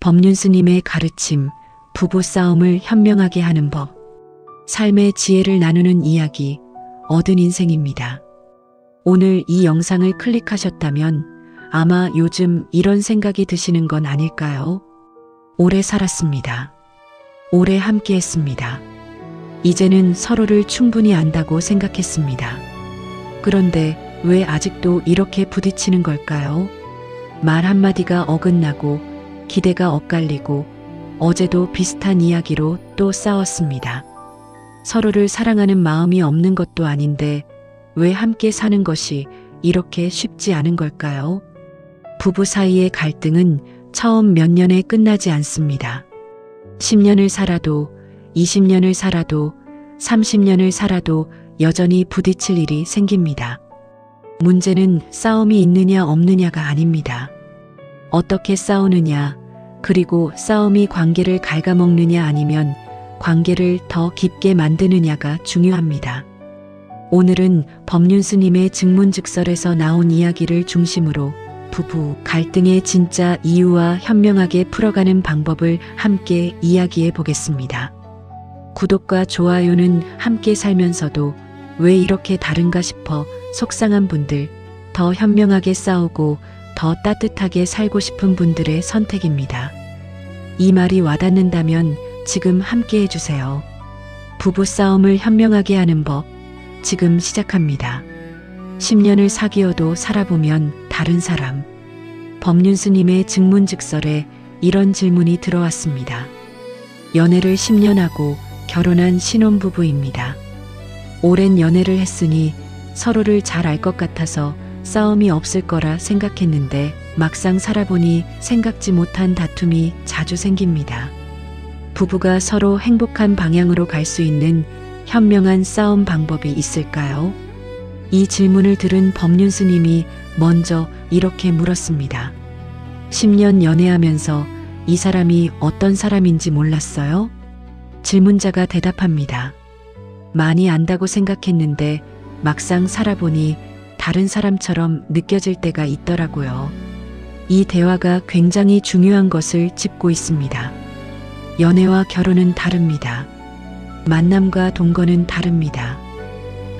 법륜 스님의 가르침, 부부싸움을 현명하게 하는 법, 삶의 지혜를 나누는 이야기, 얻은 인생입니다. 오늘 이 영상을 클릭하셨다면 아마 요즘 이런 생각이 드시는 건 아닐까요? 오래 살았습니다. 오래 함께 했습니다. 이제는 서로를 충분히 안다고 생각했습니다. 그런데 왜 아직도 이렇게 부딪히는 걸까요? 말 한마디가 어긋나고 기대가 엇갈리고 어제도 비슷한 이야기로 또 싸웠습니다. 서로를 사랑하는 마음이 없는 것도 아닌데 왜 함께 사는 것이 이렇게 쉽지 않은 걸까요? 부부 사이의 갈등은 처음 몇 년에 끝나지 않습니다. 10년을 살아도 20년을 살아도 30년을 살아도 여전히 부딪힐 일이 생깁니다. 문제는 싸움이 있느냐 없느냐가 아닙니다. 어떻게 싸우느냐, 그리고 싸움이 관계를 갉아먹느냐 아니면 관계를 더 깊게 만드느냐가 중요합니다. 오늘은 법륜 스님의 증문즉설에서 나온 이야기를 중심으로 부부 갈등의 진짜 이유와 현명하게 풀어가는 방법을 함께 이야기해 보겠습니다. 구독과 좋아요는 함께 살면서도 왜 이렇게 다른가 싶어 속상한 분들, 더 현명하게 싸우고 더 따뜻하게 살고 싶은 분들의 선택입니다. 이 말이 와닿는다면 지금 함께 해주세요. 부부싸움을 현명하게 하는 법, 지금 시작합니다. 10년을 사귀어도 살아보면 다른 사람. 법륜 스님의 증문즉설에 이런 질문이 들어왔습니다. 연애를 10년 하고 결혼한 신혼부부입니다. 오랜 연애를 했으니 서로를 잘 알 것 같아서 싸움이 없을 거라 생각했는데 막상 살아보니 생각지 못한 다툼이 자주 생깁니다. 부부가 서로 행복한 방향으로 갈 수 있는 현명한 싸움 방법이 있을까요? 이 질문을 들은 법륜 스님이 먼저 이렇게 물었습니다. 10년 연애하면서 이 사람이 어떤 사람인지 몰랐어요? 질문자가 대답합니다. 많이 안다고 생각했는데 막상 살아보니 다른 사람처럼 느껴질 때가 있더라고요. 이 대화가 굉장히 중요한 것을 짚고 있습니다. 연애와 결혼은 다릅니다. 만남과 동거는 다릅니다.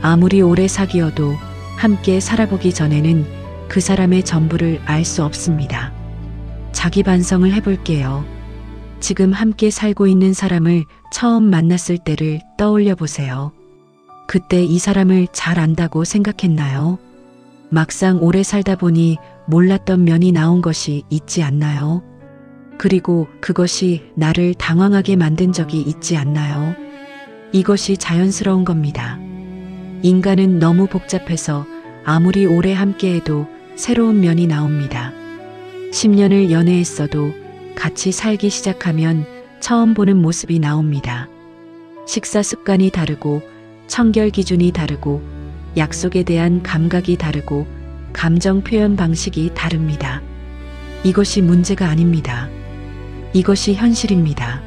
아무리 오래 사귀어도 함께 살아보기 전에는 그 사람의 전부를 알 수 없습니다. 자기 반성을 해볼게요. 지금 함께 살고 있는 사람을 처음 만났을 때를 떠올려 보세요. 그때 이 사람을 잘 안다고 생각했나요? 막상 오래 살다 보니 몰랐던 면이 나온 것이 있지 않나요? 그리고 그것이 나를 당황하게 만든 적이 있지 않나요? 이것이 자연스러운 겁니다. 인간은 너무 복잡해서 아무리 오래 함께해도 새로운 면이 나옵니다. 10년을 연애했어도 같이 살기 시작하면 처음 보는 모습이 나옵니다. 식사 습관이 다르고 청결 기준이 다르고 약속에 대한 감각이 다르고 감정 표현 방식이 다릅니다. 이것이 문제가 아닙니다. 이것이 현실입니다.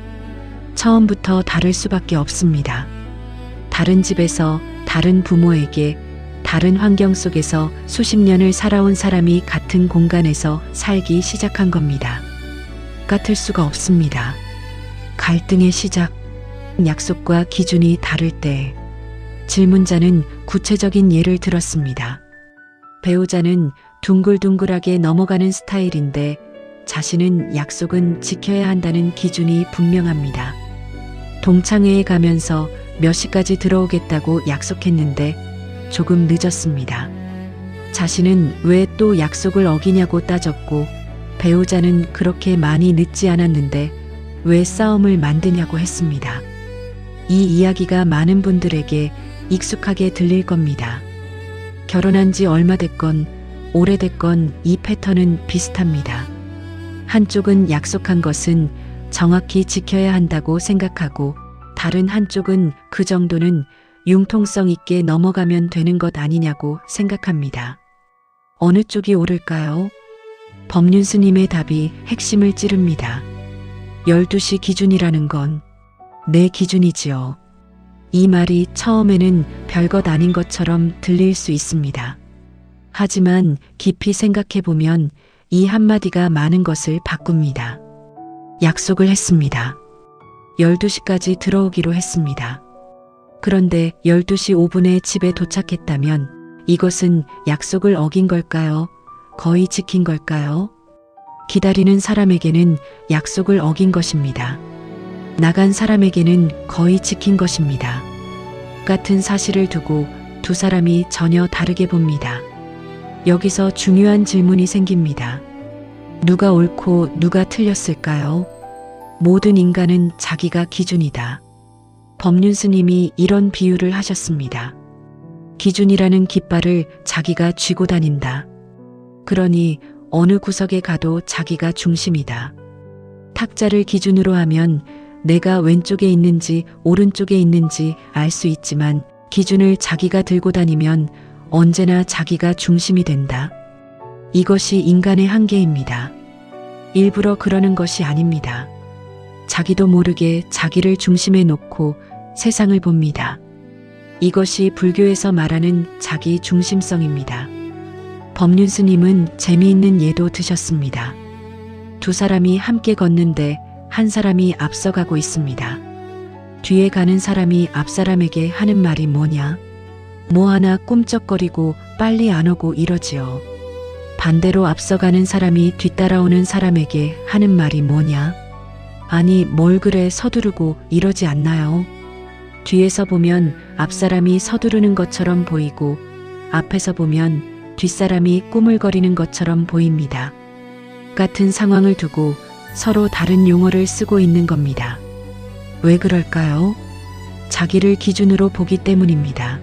처음부터 다를 수밖에 없습니다. 다른 집에서 다른 부모에게 다른 환경 속에서 수십 년을 살아온 사람이 같은 공간에서 살기 시작한 겁니다. 같을 수가 없습니다. 갈등의 시작, 약속과 기준이 다를 때. 질문자는 구체적인 예를 들었습니다. 배우자는 둥글둥글하게 넘어가는 스타일인데 자신은 약속은 지켜야 한다는 기준이 분명합니다. 동창회에 가면서 몇 시까지 들어오겠다고 약속했는데 조금 늦었습니다. 자신은 왜 또 약속을 어기냐고 따졌고 배우자는 그렇게 많이 늦지 않았는데 왜 싸움을 만드냐고 했습니다. 이 이야기가 많은 분들에게 익숙하게 들릴 겁니다. 결혼한 지 얼마 됐건 오래됐건 이 패턴은 비슷합니다. 한쪽은 약속한 것은 정확히 지켜야 한다고 생각하고 다른 한쪽은 그 정도는 융통성 있게 넘어가면 되는 것 아니냐고 생각합니다. 어느 쪽이 옳을까요? 법륜 스님의 답이 핵심을 찌릅니다. 12시 기준이라는 건 내 기준이지요. 이 말이 처음에는 별것 아닌 것처럼 들릴 수 있습니다. 하지만 깊이 생각해 보면 이 한마디가 많은 것을 바꿉니다. 약속을 했습니다. 12시까지 들어오기로 했습니다. 그런데 12시 5분에 집에 도착했다면 이것은 약속을 어긴 걸까요? 거의 지킨 걸까요? 기다리는 사람에게는 약속을 어긴 것입니다. 나간 사람에게는 거의 지킨 것입니다. 같은 사실을 두고 두 사람이 전혀 다르게 봅니다. 여기서 중요한 질문이 생깁니다. 누가 옳고 누가 틀렸을까요? 모든 인간은 자기가 기준이다. 법륜 스님이 이런 비유를 하셨습니다. 기준이라는 깃발을 자기가 쥐고 다닌다. 그러니 어느 구석에 가도 자기가 중심이다. 탁자를 기준으로 하면 내가 왼쪽에 있는지 오른쪽에 있는지 알 수 있지만 기준을 자기가 들고 다니면 언제나 자기가 중심이 된다. 이것이 인간의 한계입니다. 일부러 그러는 것이 아닙니다. 자기도 모르게 자기를 중심에 놓고 세상을 봅니다. 이것이 불교에서 말하는 자기 중심성입니다. 법륜 스님은 재미있는 예도 드셨습니다. 두 사람이 함께 걷는데 한 사람이 앞서가고 있습니다. 뒤에 가는 사람이 앞 사람에게 하는 말이 뭐냐? 뭐 하나 꿈쩍거리고 빨리 안 오고 이러지요. 반대로 앞서가는 사람이 뒤따라오는 사람에게 하는 말이 뭐냐? 아니 뭘 그래 서두르고 이러지 않나요? 뒤에서 보면 앞사람이 서두르는 것처럼 보이고 앞에서 보면 뒷사람이 꾸물거리는 것처럼 보입니다. 같은 상황을 두고 서로 다른 용어를 쓰고 있는 겁니다. 왜 그럴까요? 자기를 기준으로 보기 때문입니다.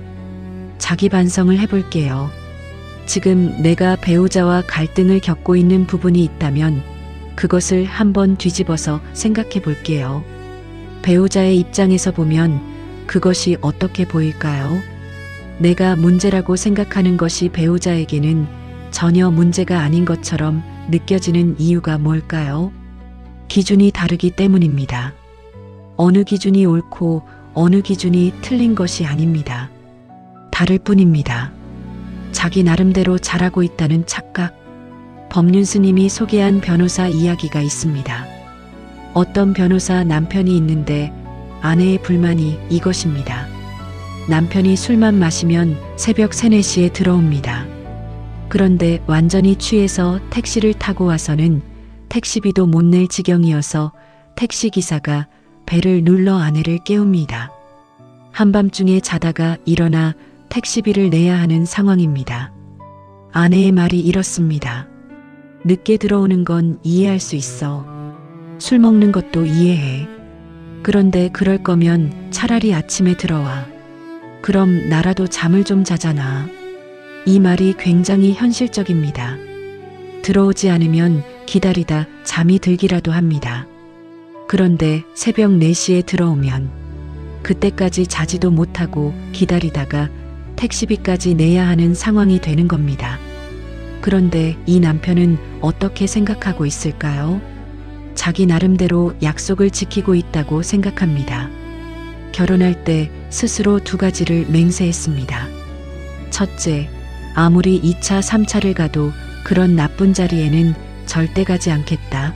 자기 반성을 해볼게요. 지금 내가 배우자와 갈등을 겪고 있는 부분이 있다면 그것을 한번 뒤집어서 생각해 볼게요. 배우자의 입장에서 보면 그것이 어떻게 보일까요? 내가 문제라고 생각하는 것이 배우자에게는 전혀 문제가 아닌 것처럼 느껴지는 이유가 뭘까요? 기준이 다르기 때문입니다. 어느 기준이 옳고 어느 기준이 틀린 것이 아닙니다. 다를 뿐입니다. 자기 나름대로 잘하고 있다는 착각. 법륜 스님이 소개한 변호사 이야기가 있습니다. 어떤 변호사 남편이 있는데 아내의 불만이 이것입니다. 남편이 술만 마시면 새벽 3, 4시에 들어옵니다. 그런데 완전히 취해서 택시를 타고 와서는 택시비도 못 낼 지경이어서 택시기사가 벨을 눌러 아내를 깨웁니다. 한밤중에 자다가 일어나 택시비를 내야 하는 상황입니다. 아내의 말이 이렇습니다. 늦게 들어오는 건 이해할 수 있어. 술 먹는 것도 이해해. 그런데 그럴 거면 차라리 아침에 들어와. 그럼 나라도 잠을 좀 자잖아. 이 말이 굉장히 현실적입니다. 들어오지 않으면 기다리다 잠이 들기라도 합니다. 그런데 새벽 4시에 들어오면 그때까지 자지도 못하고 기다리다가 택시비까지 내야 하는 상황이 되는 겁니다. 그런데 이 남편은 어떻게 생각하고 있을까요? 자기 나름대로 약속을 지키고 있다고 생각합니다. 결혼할 때 스스로 2가지를 맹세했습니다. 첫째, 아무리 2차, 3차를 가도 그런 나쁜 자리에는 절대 가지 않겠다.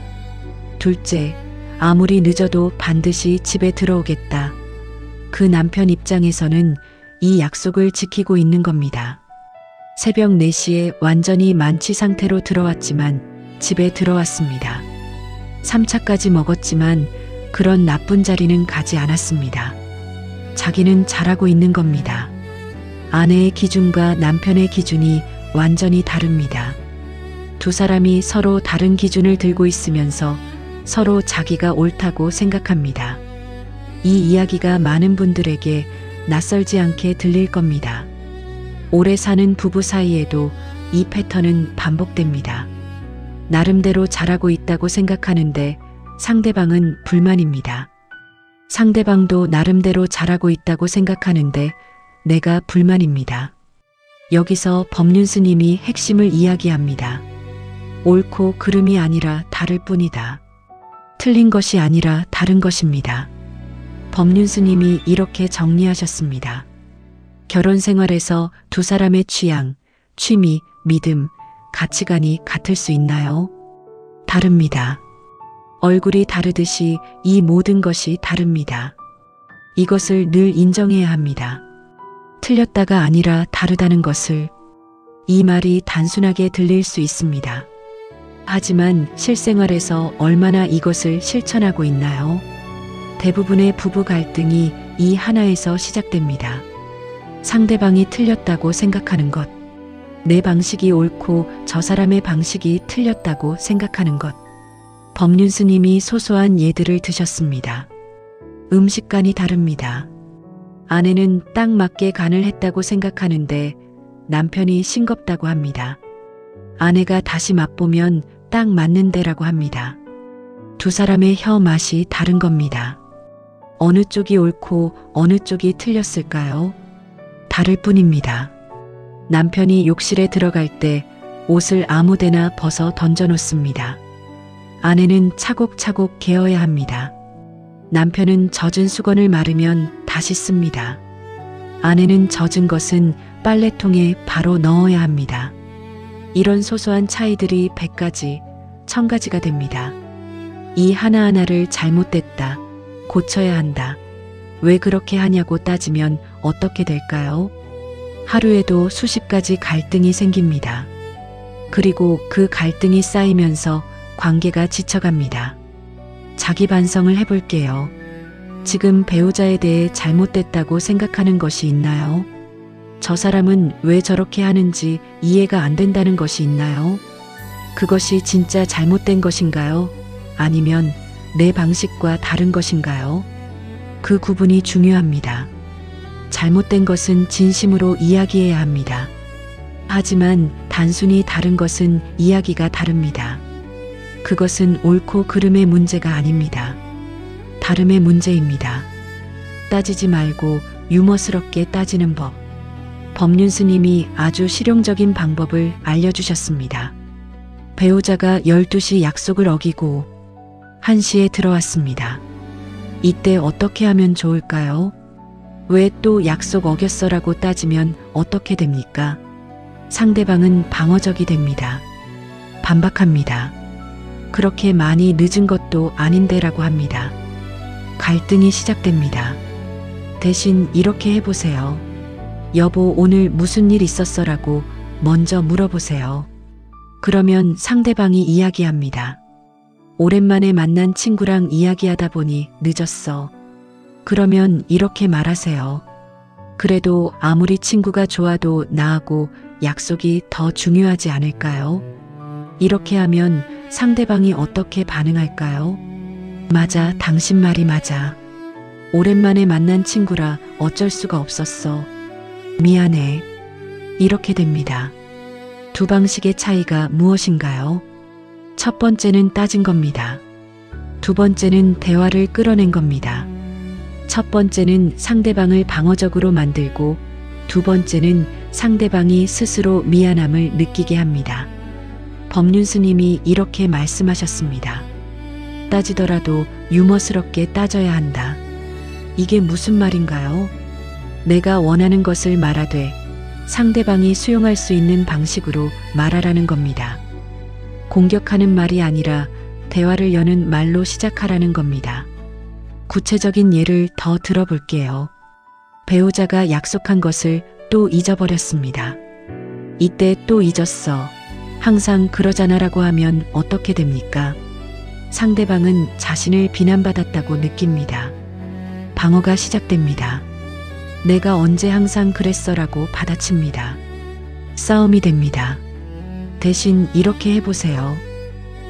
둘째, 아무리 늦어도 반드시 집에 들어오겠다. 그 남편 입장에서는 이 약속을 지키고 있는 겁니다. 새벽 4시에 완전히 만취 상태로 들어왔지만 집에 들어왔습니다. 3차까지 먹었지만 그런 나쁜 자리는 가지 않았습니다. 자기는 잘하고 있는 겁니다. 아내의 기준과 남편의 기준이 완전히 다릅니다. 두 사람이 서로 다른 기준을 들고 있으면서 서로 자기가 옳다고 생각합니다. 이 이야기가 많은 분들에게 낯설지 않게 들릴 겁니다. 오래 사는 부부 사이에도 이 패턴은 반복됩니다. 나름대로 잘하고 있다고 생각하는데 상대방은 불만입니다. 상대방도 나름대로 잘하고 있다고 생각하는데 내가 불만입니다. 여기서 법륜 스님이 핵심을 이야기합니다. 옳고 그름이 아니라 다를 뿐이다. 틀린 것이 아니라 다른 것입니다. 법륜 스님이 이렇게 정리하셨습니다. 결혼 생활에서 두 사람의 취향, 취미, 믿음, 가치관이 같을 수 있나요? 다릅니다. 얼굴이 다르듯이 이 모든 것이 다릅니다. 이것을 늘 인정해야 합니다. 틀렸다가 아니라 다르다는 것을. 이 말이 단순하게 들릴 수 있습니다. 하지만 실생활에서 얼마나 이것을 실천하고 있나요? 대부분의 부부 갈등이 이 하나에서 시작됩니다. 상대방이 틀렸다고 생각하는 것. 내 방식이 옳고 저 사람의 방식이 틀렸다고 생각하는 것. 법륜스님이 소소한 예들을 드셨습니다. 음식간이 다릅니다. 아내는 딱 맞게 간을 했다고 생각하는데 남편이 싱겁다고 합니다. 아내가 다시 맛보면 딱 맞는데라고 합니다. 두 사람의 혀 맛이 다른 겁니다. 어느 쪽이 옳고 어느 쪽이 틀렸을까요? 다를 뿐입니다. 남편이 욕실에 들어갈 때 옷을 아무데나 벗어 던져놓습니다. 아내는 차곡차곡 개어야 합니다. 남편은 젖은 수건을 마르면 다시 씁니다. 아내는 젖은 것은 빨래통에 바로 넣어야 합니다. 이런 소소한 차이들이 100가지, 1000가지가 됩니다. 이 하나하나를 잘못됐다, 고쳐야 한다, 왜 그렇게 하냐고 따지면 어떻게 될까요? 하루에도 수십 가지 갈등이 생깁니다. 그리고 그 갈등이 쌓이면서 관계가 지쳐갑니다. 자기 반성을 해볼게요. 지금 배우자에 대해 잘못됐다고 생각하는 것이 있나요? 저 사람은 왜 저렇게 하는지 이해가 안 된다는 것이 있나요? 그것이 진짜 잘못된 것인가요? 아니면 내 방식과 다른 것인가요? 그 구분이 중요합니다. 잘못된 것은 진심으로 이야기해야 합니다. 하지만 단순히 다른 것은 이야기가 다릅니다. 그것은 옳고 그름의 문제가 아닙니다. 다름의 문제입니다. 따지지 말고 유머스럽게 따지는 법. 법륜스님이 아주 실용적인 방법을 알려주셨습니다. 배우자가 12시 약속을 어기고 1시에 들어왔습니다. 이때 어떻게 하면 좋을까요? 왜 또 약속 어겼어라고 따지면 어떻게 됩니까? 상대방은 방어적이 됩니다. 반박합니다. 그렇게 많이 늦은 것도 아닌데라고 합니다. 갈등이 시작됩니다. 대신 이렇게 해보세요. 여보, 오늘 무슨 일 있었어라고 먼저 물어보세요. 그러면 상대방이 이야기합니다. 오랜만에 만난 친구랑 이야기하다 보니 늦었어. 그러면 이렇게 말하세요. 그래도 아무리 친구가 좋아도 나하고 약속이 더 중요하지 않을까요? 이렇게 하면 상대방이 어떻게 반응할까요? 맞아, 당신 말이 맞아. 오랜만에 만난 친구라 어쩔 수가 없었어. 미안해. 이렇게 됩니다. 두 방식의 차이가 무엇인가요? 첫 번째는 따진 겁니다. 두 번째는 대화를 끌어낸 겁니다. 첫 번째는 상대방을 방어적으로 만들고 두 번째는 상대방이 스스로 미안함을 느끼게 합니다. 법륜스님이 이렇게 말씀하셨습니다. 따지더라도 유머스럽게 따져야 한다. 이게 무슨 말인가요? 내가 원하는 것을 말하되 상대방이 수용할 수 있는 방식으로 말하라는 겁니다. 공격하는 말이 아니라 대화를 여는 말로 시작하라는 겁니다. 구체적인 예를 더 들어볼게요. 배우자가 약속한 것을 또 잊어버렸습니다. 이때 또 잊었어. 항상 그러잖아라고 하면 어떻게 됩니까? 상대방은 자신을 비난받았다고 느낍니다. 방어가 시작됩니다. 내가 언제 항상 그랬어라고 받아칩니다. 싸움이 됩니다. 대신 이렇게 해보세요.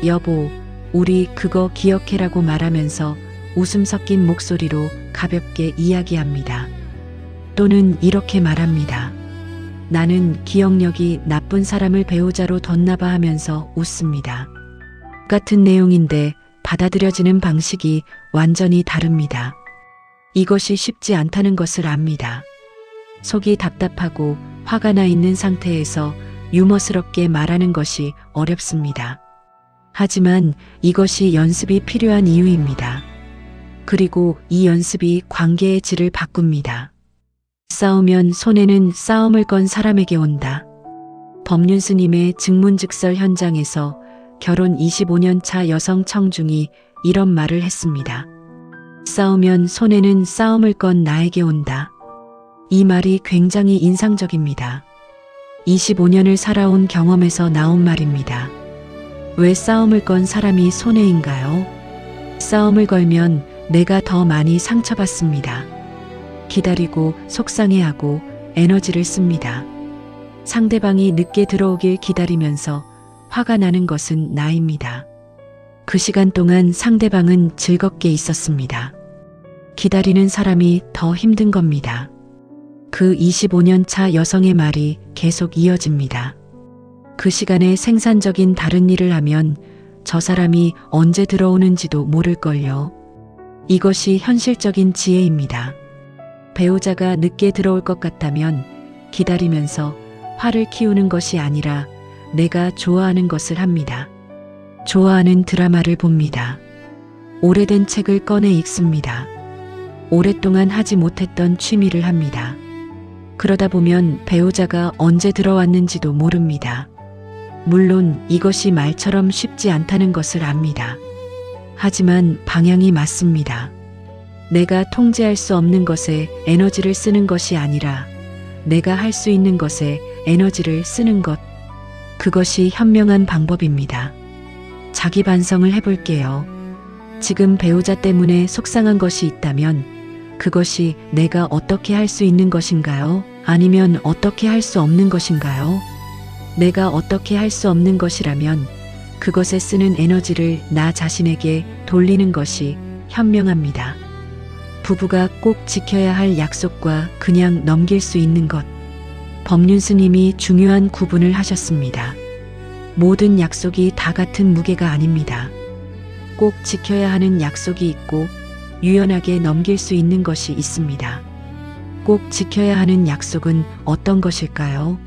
여보, 우리 그거 기억해라고 말하면서 웃음 섞인 목소리로 가볍게 이야기합니다. 또는 이렇게 말합니다. 나는 기억력이 나쁜 사람을 배우자로 뒀나봐 하면서 웃습니다. 같은 내용인데 받아들여지는 방식이 완전히 다릅니다. 이것이 쉽지 않다는 것을 압니다. 속이 답답하고 화가 나 있는 상태에서 유머스럽게 말하는 것이 어렵습니다. 하지만 이것이 연습이 필요한 이유입니다. 그리고 이 연습이 관계의 질을 바꿉니다. 싸우면 손해는 싸움을 건 사람에게 온다. 법륜스님의 증문즉설 현장에서 결혼 25년 차 여성 청중이 이런 말을 했습니다. 싸우면 손해는 싸움을 건 나에게 온다. 이 말이 굉장히 인상적입니다. 25년을 살아온 경험에서 나온 말입니다. 왜 싸움을 건 사람이 손해인가요? 싸움을 걸면 내가 더 많이 상처받습니다. 기다리고 속상해하고 에너지를 씁니다. 상대방이 늦게 들어오길 기다리면서 화가 나는 것은 나입니다. 그 시간 동안 상대방은 즐겁게 있었습니다. 기다리는 사람이 더 힘든 겁니다. 그 25년 차 여성의 말이 계속 이어집니다. 그 시간에 생산적인 다른 일을 하면 저 사람이 언제 들어오는지도 모를걸요. 이것이 현실적인 지혜입니다. 배우자가 늦게 들어올 것 같다면 기다리면서 화를 키우는 것이 아니라 내가 좋아하는 것을 합니다. 좋아하는 드라마를 봅니다. 오래된 책을 꺼내 읽습니다. 오랫동안 하지 못했던 취미를 합니다. 그러다 보면 배우자가 언제 들어왔는지도 모릅니다. 물론 이것이 말처럼 쉽지 않다는 것을 압니다. 하지만 방향이 맞습니다. 내가 통제할 수 없는 것에 에너지를 쓰는 것이 아니라 내가 할 수 있는 것에 에너지를 쓰는 것. 그것이 현명한 방법입니다. 자기 반성을 해볼게요. 지금 배우자 때문에 속상한 것이 있다면 그것이 내가 어떻게 할 수 있는 것인가요? 아니면 어떻게 할 수 없는 것인가요? 내가 어떻게 할 수 없는 것이라면 그것에 쓰는 에너지를 나 자신에게 돌리는 것이 현명합니다. 부부가 꼭 지켜야 할 약속과 그냥 넘길 수 있는 것. 법륜스님이 중요한 구분을 하셨습니다. 모든 약속이 다 같은 무게가 아닙니다. 꼭 지켜야 하는 약속이 있고 유연하게 넘길 수 있는 것이 있습니다. 꼭 지켜야 하는 약속은 어떤 것일까요?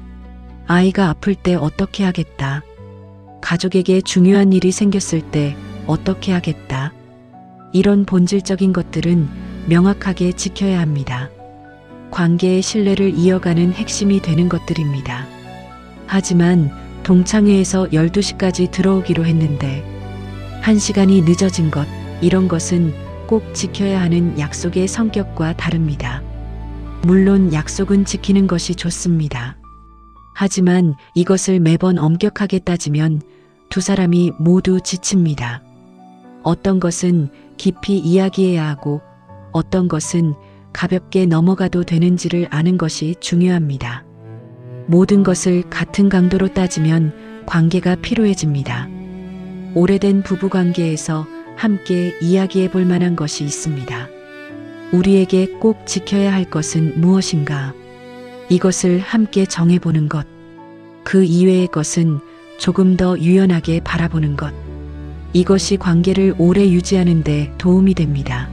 아이가 아플 때 어떻게 하겠다. 가족에게 중요한 일이 생겼을 때 어떻게 하겠다. 이런 본질적인 것들은 명확하게 지켜야 합니다. 관계의 신뢰를 이어가는 핵심이 되는 것들입니다. 하지만 동창회에서 12시까지 들어오기로 했는데 1시간이 늦어진 것, 이런 것은 꼭 지켜야 하는 약속의 성격과 다릅니다. 물론 약속은 지키는 것이 좋습니다. 하지만 이것을 매번 엄격하게 따지면 두 사람이 모두 지칩니다. 어떤 것은 깊이 이야기해야 하고 어떤 것은 가볍게 넘어가도 되는지를 아는 것이 중요합니다. 모든 것을 같은 강도로 따지면 관계가 피로해집니다. 오래된 부부관계에서 함께 이야기해 볼 만한 것이 있습니다. 우리에게 꼭 지켜야 할 것은 무엇인가? 이것을 함께 정해보는 것. 그 이외의 것은 조금 더 유연하게 바라보는 것. 이것이 관계를 오래 유지하는 데 도움이 됩니다.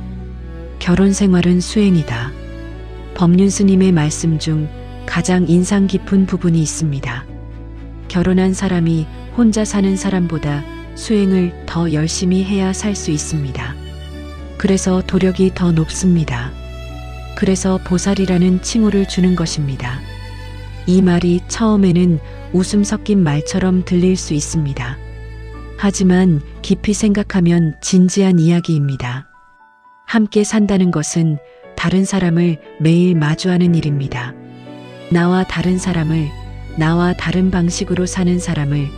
결혼 생활은 수행이다. 법륜스님의 말씀 중 가장 인상 깊은 부분이 있습니다. 결혼한 사람이 혼자 사는 사람보다 수행을 더 열심히 해야 살 수 있습니다. 그래서 도력이 더 높습니다. 그래서 보살이라는 칭호를 주는 것입니다. 이 말이 처음에는 웃음 섞인 말처럼 들릴 수 있습니다. 하지만 깊이 생각하면 진지한 이야기입니다. 함께 산다는 것은 다른 사람을 매일 마주하는 일입니다. 나와 다른 사람을, 나와 다른 방식으로 사는 사람을,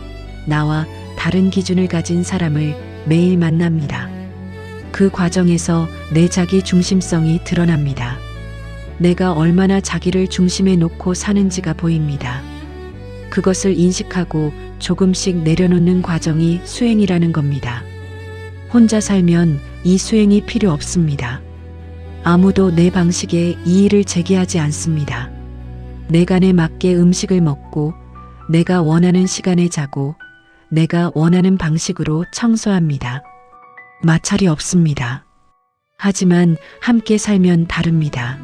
나와 다른 기준을 가진 사람을 매일 만납니다. 그 과정에서 내 자기 중심성이 드러납니다. 내가 얼마나 자기를 중심에 놓고 사는지가 보입니다. 그것을 인식하고 조금씩 내려놓는 과정이 수행이라는 겁니다. 혼자 살면 이 수행이 필요 없습니다. 아무도 내 방식에 이의를 제기하지 않습니다. 내간에 맞게 음식을 먹고 내가 원하는 시간에 자고 내가 원하는 방식으로 청소합니다. 마찰이 없습니다. 하지만 함께 살면 다릅니다.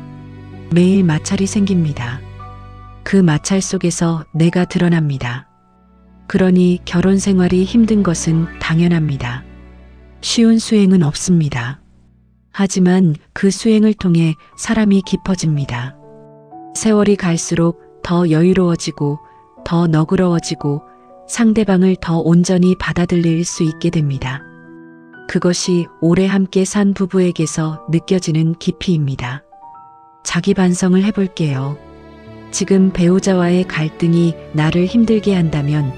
매일 마찰이 생깁니다. 그 마찰 속에서 내가 드러납니다. 그러니 결혼 생활이 힘든 것은 당연합니다. 쉬운 수행은 없습니다. 하지만 그 수행을 통해 사람이 깊어집니다. 세월이 갈수록 더 여유로워지고 더 너그러워지고 상대방을 더 온전히 받아들일 수 있게 됩니다. 그것이 오래 함께 산 부부에게서 느껴지는 깊이입니다. 자기 반성을 해볼게요. 지금 배우자와의 갈등이 나를 힘들게 한다면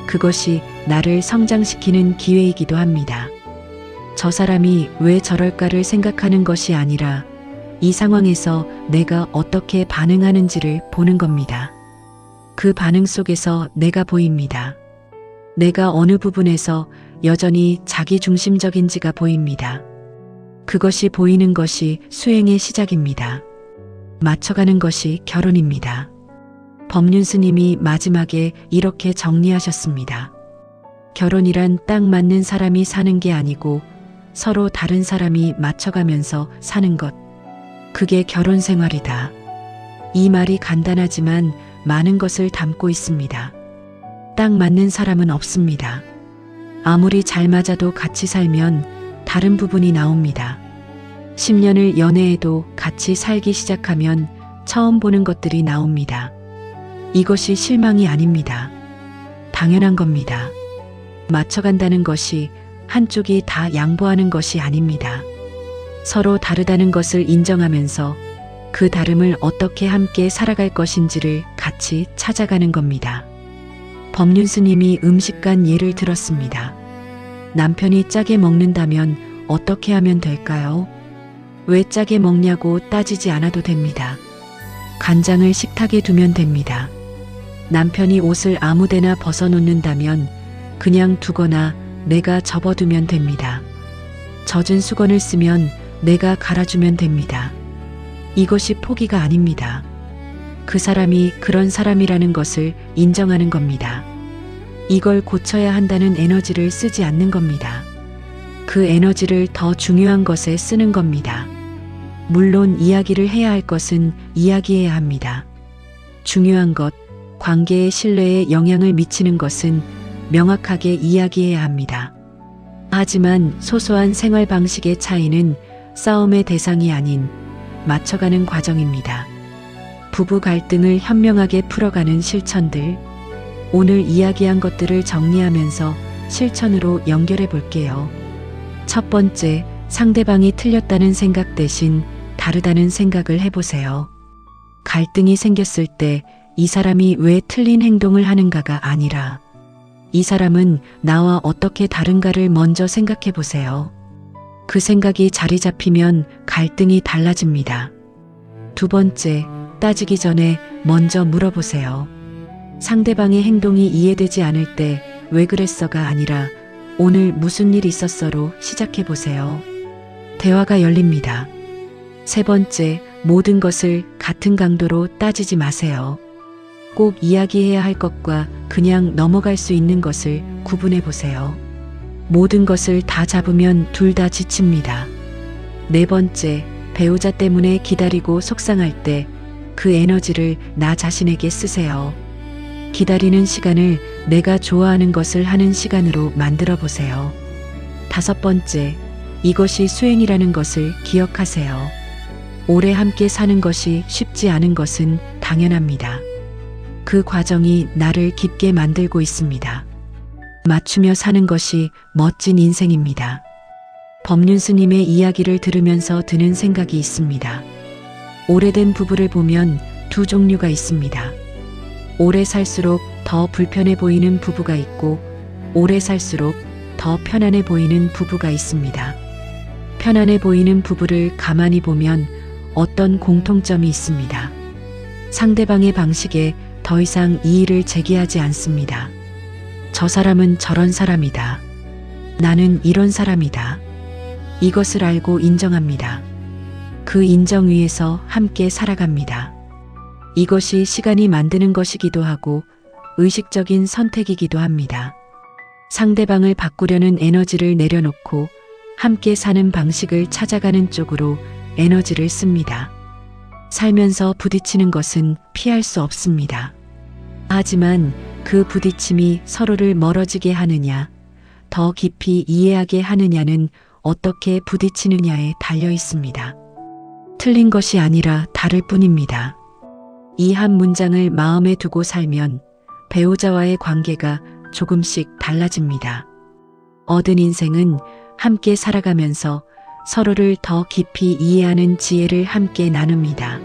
그것이 나를 성장시키는 기회이기도 합니다. 저 사람이 왜 저럴까를 생각하는 것이 아니라 이 상황에서 내가 어떻게 반응하는지를 보는 겁니다. 그 반응 속에서 내가 보입니다. 내가 어느 부분에서 여전히 자기 중심적인지가 보입니다. 그것이 보이는 것이 수행의 시작입니다. 맞춰가는 것이 결혼입니다. 법륜 스님이 마지막에 이렇게 정리하셨습니다. 결혼이란 딱 맞는 사람이 사는 게 아니고 서로 다른 사람이 맞춰가면서 사는 것. 그게 결혼 생활이다. 이 말이 간단하지만 많은 것을 담고 있습니다. 딱 맞는 사람은 없습니다. 아무리 잘 맞아도 같이 살면 다른 부분이 나옵니다. 10년을 연애해도 같이 살기 시작하면 처음 보는 것들이 나옵니다. 이것이 실망이 아닙니다. 당연한 겁니다. 맞춰간다는 것이 한쪽이 다 양보하는 것이 아닙니다. 서로 다르다는 것을 인정하면서 그 다름을 어떻게 함께 살아갈 것인지를 같이 찾아가는 겁니다. 법륜 스님이 음식간 예를 들었습니다. 남편이 짜게 먹는다면 어떻게 하면 될까요? 왜 짜게 먹냐고 따지지 않아도 됩니다. 간장을 식탁에 두면 됩니다. 남편이 옷을 아무데나 벗어놓는다면 그냥 두거나 내가 접어두면 됩니다. 젖은 수건을 쓰면 내가 갈아주면 됩니다. 이것이 포기가 아닙니다. 그 사람이 그런 사람이라는 것을 인정하는 겁니다. 이걸 고쳐야 한다는 에너지를 쓰지 않는 겁니다. 그 에너지를 더 중요한 것에 쓰는 겁니다. 물론 이야기를 해야 할 것은 이야기해야 합니다. 중요한 것, 관계의 신뢰에 영향을 미치는 것은 명확하게 이야기해야 합니다. 하지만 소소한 생활 방식의 차이는 싸움의 대상이 아닌 맞춰가는 과정입니다. 부부 갈등을 현명하게 풀어가는 실천들. 오늘 이야기한 것들을 정리하면서 실천으로 연결해 볼게요. 첫 번째, 상대방이 틀렸다는 생각 대신 다르다는 생각을 해보세요. 갈등이 생겼을 때 이 사람이 왜 틀린 행동을 하는가가 아니라 이 사람은 나와 어떻게 다른가를 먼저 생각해 보세요. 그 생각이 자리 잡히면 갈등이 달라집니다. 두 번째, 따지기 전에 먼저 물어보세요. 상대방의 행동이 이해되지 않을 때 왜 그랬어가 아니라 오늘 무슨 일 있었어로 시작해 보세요. 대화가 열립니다. 세 번째, 모든 것을 같은 강도로 따지지 마세요. 꼭 이야기해야 할 것과 그냥 넘어갈 수 있는 것을 구분해 보세요. 모든 것을 다 잡으면 둘 다 지칩니다. 네 번째, 배우자 때문에 기다리고 속상할 때 그 에너지를 나 자신에게 쓰세요. 기다리는 시간을 내가 좋아하는 것을 하는 시간으로 만들어 보세요. 다섯 번째, 이것이 수행이라는 것을 기억하세요. 오래 함께 사는 것이 쉽지 않은 것은 당연합니다. 그 과정이 나를 깊게 만들고 있습니다. 맞추며 사는 것이 멋진 인생입니다. 법륜 스님의 이야기를 들으면서 드는 생각이 있습니다. 오래된 부부를 보면 두 종류가 있습니다. 오래 살수록 더 불편해 보이는 부부가 있고 오래 살수록 더 편안해 보이는 부부가 있습니다. 편안해 보이는 부부를 가만히 보면 어떤 공통점이 있습니다. 상대방의 방식에 더 이상 이의를 제기하지 않습니다. 저 사람은 저런 사람이다. 나는 이런 사람이다. 이것을 알고 인정합니다. 그 인정 위에서 함께 살아갑니다. 이것이 시간이 만드는 것이기도 하고 의식적인 선택이기도 합니다. 상대방을 바꾸려는 에너지를 내려놓고 함께 사는 방식을 찾아가는 쪽으로 에너지를 씁니다. 살면서 부딪히는 것은 피할 수 없습니다. 하지만 그 부딪힘이 서로를 멀어지게 하느냐, 더 깊이 이해하게 하느냐는 어떻게 부딪히느냐에 달려 있습니다. 틀린 것이 아니라 다를 뿐입니다. 이 한 문장을 마음에 두고 살면 배우자와의 관계가 조금씩 달라집니다. 얻은 인생은 함께 살아가면서 서로를 더 깊이 이해하는 지혜를 함께 나눕니다.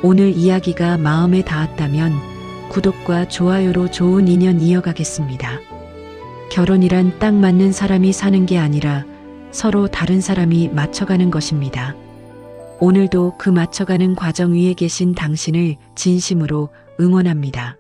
오늘 이야기가 마음에 닿았다면 구독과 좋아요로 좋은 인연 이어가겠습니다. 결혼이란 딱 맞는 사람이 사는 게 아니라 서로 다른 사람이 맞춰가는 것입니다. 오늘도 그 맞춰가는 과정 위에 계신 당신을 진심으로 응원합니다.